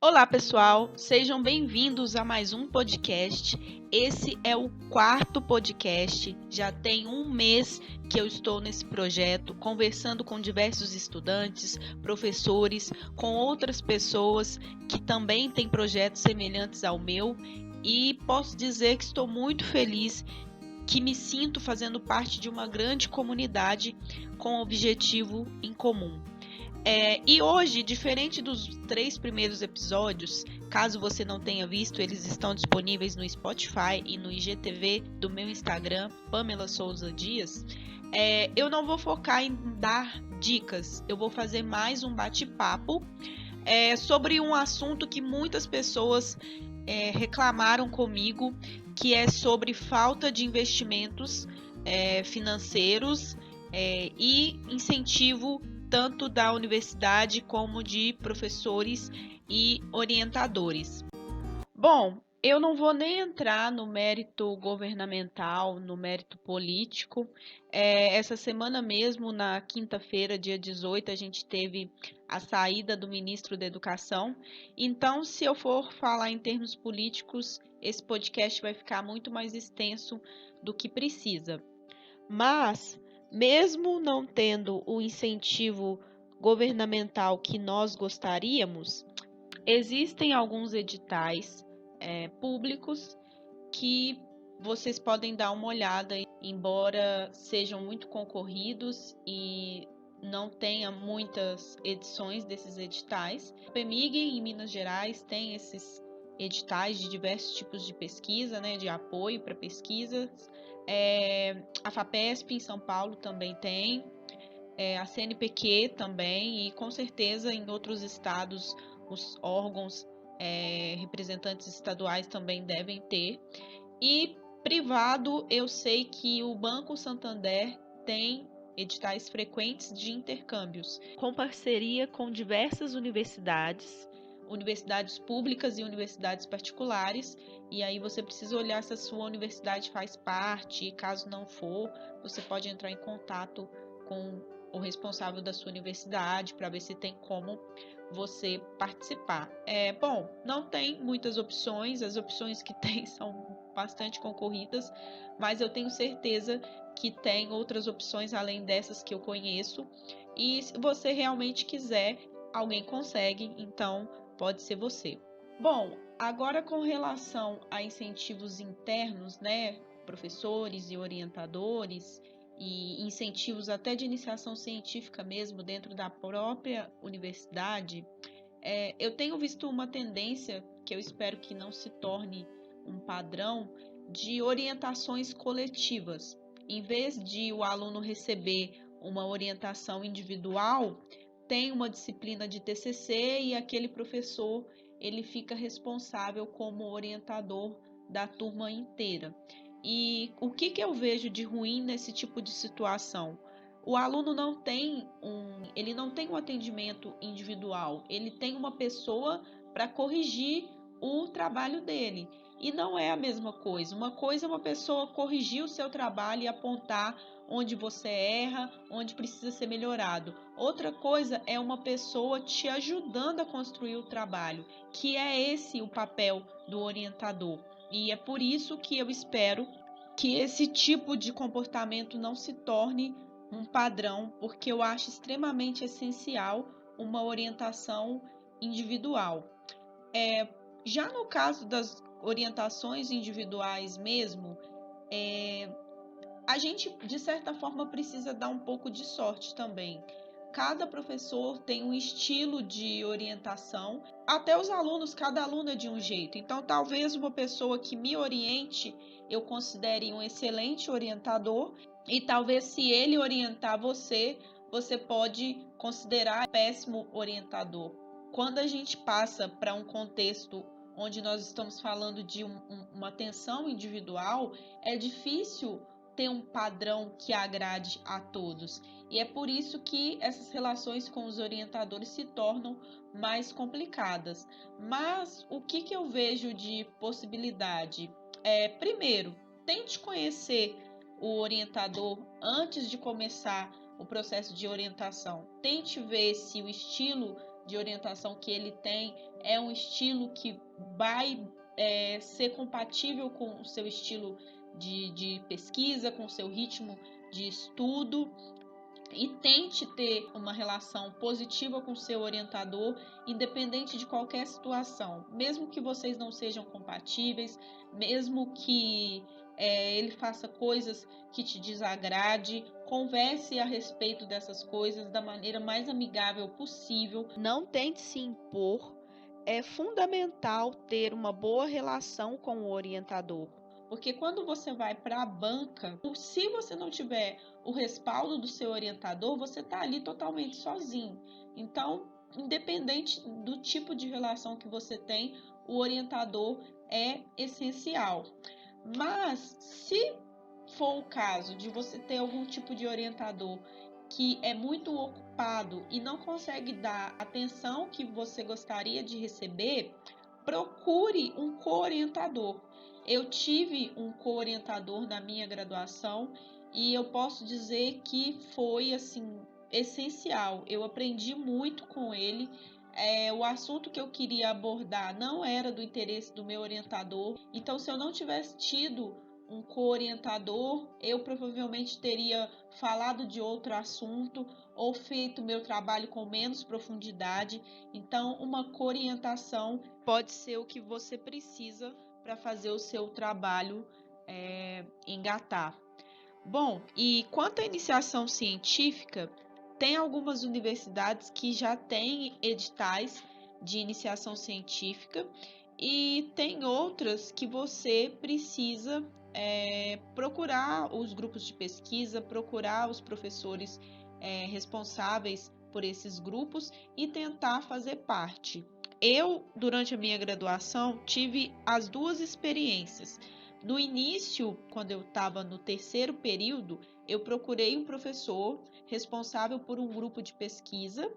Olá, pessoal! Sejam bem-vindos a mais um podcast. Esse é o 4º podcast. Já tem um mês que eu estou nesse projeto, conversando com diversos estudantes, professores, com outras pessoas que também têm projetos semelhantes ao meu, e posso dizer que estou muito feliz, que me sinto fazendo parte de uma grande comunidade com objetivo em comum. E hoje, diferente dos 3 primeiros episódios, caso você não tenha visto, eles estão disponíveis no Spotify e no IGTV do meu Instagram, Pamela Souza Dias. Eu não vou focar em dar dicas, eu vou fazer mais um bate-papo sobre um assunto que muitas pessoas reclamaram comigo, que é sobre falta de investimentos financeiros e incentivo tanto da universidade como de professores e orientadores. Bom, eu não vou nem entrar no mérito governamental, no mérito político. Essa semana mesmo, na quinta-feira, dia 18, a gente teve a saída do ministro da Educação. Então, se eu for falar em termos políticos, esse podcast vai ficar muito mais extenso do que precisa. Mas, mesmo não tendo o incentivo governamental que nós gostaríamos, existem alguns editais públicos que vocês podem dar uma olhada, embora sejam muito concorridos e não tenha muitas edições desses editais. A PEMIG, em Minas Gerais, tem esses editais de diversos tipos de pesquisa, de apoio para pesquisas. A FAPESP em São Paulo também tem, a CNPq também, e com certeza em outros estados os órgãos representantes estaduais também devem ter. E privado, eu sei que o Banco Santander tem editais frequentes de intercâmbios, com parceria com diversas universidades públicas e universidades particulares, e aí você precisa olhar se a sua universidade faz parte, e caso não for, você pode entrar em contato com o responsável da sua universidade para ver se tem como você participar. Bom, não tem muitas opções, as opções que tem são bastante concorridas, mas eu tenho certeza que tem outras opções além dessas que eu conheço, e se você realmente quiser, alguém consegue, então pode ser você. Bom, agora com relação a incentivos internos, professores e orientadores, e incentivos até de iniciação científica mesmo dentro da própria universidade, eu tenho visto uma tendência que eu espero que não se torne um padrão de orientações coletivas. Em vez de o aluno receber uma orientação individual, tem uma disciplina de TCC e aquele professor ele fica responsável como orientador da turma inteira. E o que eu vejo de ruim nesse tipo de situação? O aluno não tem um atendimento individual, ele tem uma pessoa para corrigir o trabalho dele. E não é a mesma coisa. Uma coisa é uma pessoa corrigir o seu trabalho e apontar onde você erra, onde precisa ser melhorado. Outra coisa é uma pessoa te ajudando a construir o trabalho, que é esse o papel do orientador. E é por isso que eu espero que esse tipo de comportamento não se torne um padrão, porque eu acho extremamente essencial uma orientação individual. Já no caso das orientações individuais mesmo, a gente, de certa forma, precisa dar um pouco de sorte também. Cada professor tem um estilo de orientação, até os alunos, cada aluno é de um jeito. Então, talvez uma pessoa que me oriente, eu considere um excelente orientador, e talvez se ele orientar você, você pode considerar péssimo orientador. Quando a gente passa para um contexto onde nós estamos falando de uma atenção individual, é difícil ter um padrão que agrade a todos. E é por isso que essas relações com os orientadores se tornam mais complicadas. Mas o que eu vejo de possibilidade? Primeiro, tente conhecer o orientador antes de começar o processo de orientação. Tente ver se o estilo de orientação que ele tem é um estilo que vai ser compatível com o seu estilo de pesquisa, com o seu ritmo de estudo. E tente ter uma relação positiva com seu orientador, independente de qualquer situação. Mesmo que vocês não sejam compatíveis, mesmo que ele faça coisas que te desagrade, converse a respeito dessas coisas da maneira mais amigável possível. Não tente se impor. É fundamental ter uma boa relação com o orientador. Porque quando você vai para a banca, se você não tiver o respaldo do seu orientador, você está ali totalmente sozinho. Então, independente do tipo de relação que você tem, o orientador é essencial. Mas, se for o caso de você ter algum tipo de orientador que é muito ocupado e não consegue dar a atenção que você gostaria de receber, procure um co-orientador. Eu tive um co-orientador na minha graduação e eu posso dizer que foi assim essencial. Eu aprendi muito com ele. O assunto que eu queria abordar não era do interesse do meu orientador. Então, se eu não tivesse tido um co-orientador, eu provavelmente teria falado de outro assunto ou feito meu trabalho com menos profundidade. Então, uma co-orientação pode ser o que você precisa para fazer o seu trabalho engatar. Bom, e quanto à iniciação científica, tem algumas universidades que já têm editais de iniciação científica e tem outras que você precisa procurar os grupos de pesquisa, procurar os professores responsáveis por esses grupos e tentar fazer parte. Eu, durante a minha graduação, tive as duas experiências. No início, quando eu estava no terceiro período, eu procurei um professor responsável por um grupo de pesquisa,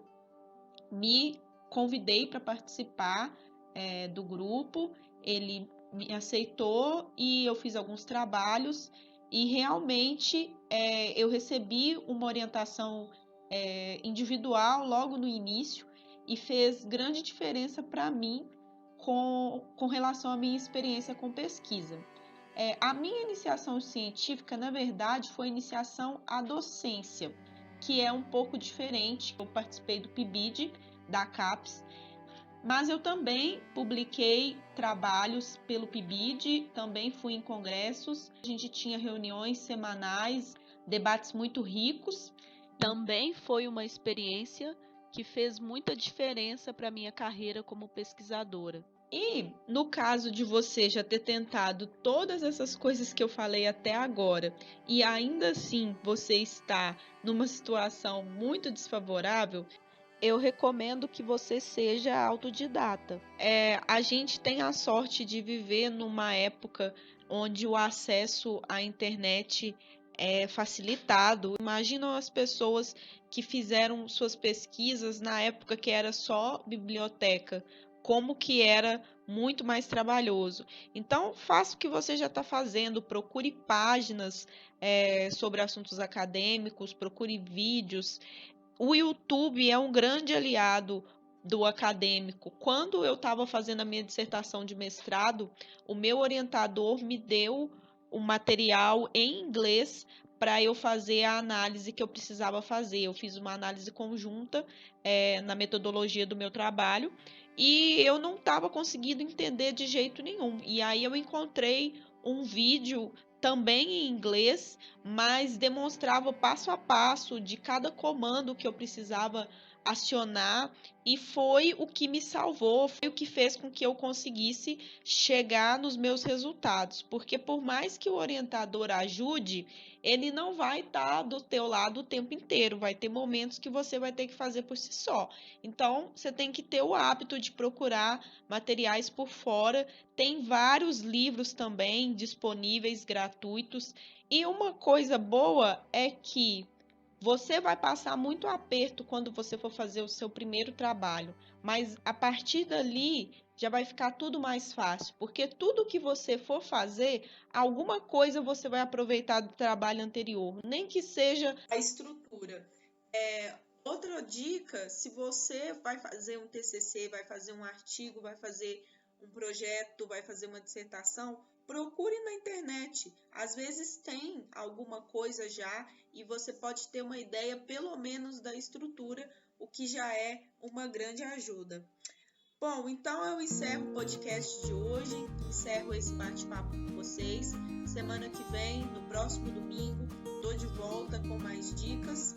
me convidei para participar do grupo, ele me aceitou e eu fiz alguns trabalhos e realmente eu recebi uma orientação individual logo no início e fez grande diferença para mim com relação à minha experiência com pesquisa. A minha iniciação científica, na verdade, foi iniciação à docência, que é um pouco diferente. Eu participei do PIBID, da CAPES, mas eu também publiquei trabalhos pelo PIBID, também fui em congressos, a gente tinha reuniões semanais, debates muito ricos. Também foi uma experiência que fez muita diferença para a minha carreira como pesquisadora. E no caso de você já ter tentado todas essas coisas que eu falei até agora e ainda assim você está numa situação muito desfavorável, eu recomendo que você seja autodidata. A gente tem a sorte de viver numa época onde o acesso à internet é facilitado. Imagina as pessoas que fizeram suas pesquisas na época que era só biblioteca, como que era muito mais trabalhoso. Então, faça o que você já está fazendo, procure páginas sobre assuntos acadêmicos, procure vídeos. O YouTube é um grande aliado do acadêmico. Quando eu estava fazendo a minha dissertação de mestrado, o meu orientador me deu o material em inglês para eu fazer a análise que eu precisava fazer. Eu fiz uma análise conjunta na metodologia do meu trabalho e eu não estava conseguindo entender de jeito nenhum. E aí eu encontrei um vídeo também em inglês, mas demonstrava passo a passo de cada comando que eu precisava acionar e foi o que me salvou, foi o que fez com que eu conseguisse chegar nos meus resultados, porque por mais que o orientador ajude, ele não vai estar do teu lado o tempo inteiro, vai ter momentos que você vai ter que fazer por si só. Então, você tem que ter o hábito de procurar materiais por fora. Tem vários livros também disponíveis gratuitos. E uma coisa boa é que você vai passar muito aperto quando você for fazer o seu primeiro trabalho, mas a partir dali já vai ficar tudo mais fácil, porque tudo que você for fazer, alguma coisa você vai aproveitar do trabalho anterior, nem que seja a estrutura. Outra dica, se você vai fazer um TCC, vai fazer um artigo, vai fazer um projeto, vai fazer uma dissertação, procure na internet. Às vezes tem alguma coisa já e você pode ter uma ideia, pelo menos, da estrutura, o que já é uma grande ajuda. Bom, então eu encerro o podcast de hoje, encerro esse bate-papo com vocês. Semana que vem, no próximo domingo, estou de volta com mais dicas.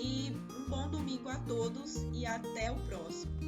E um bom domingo a todos e até o próximo.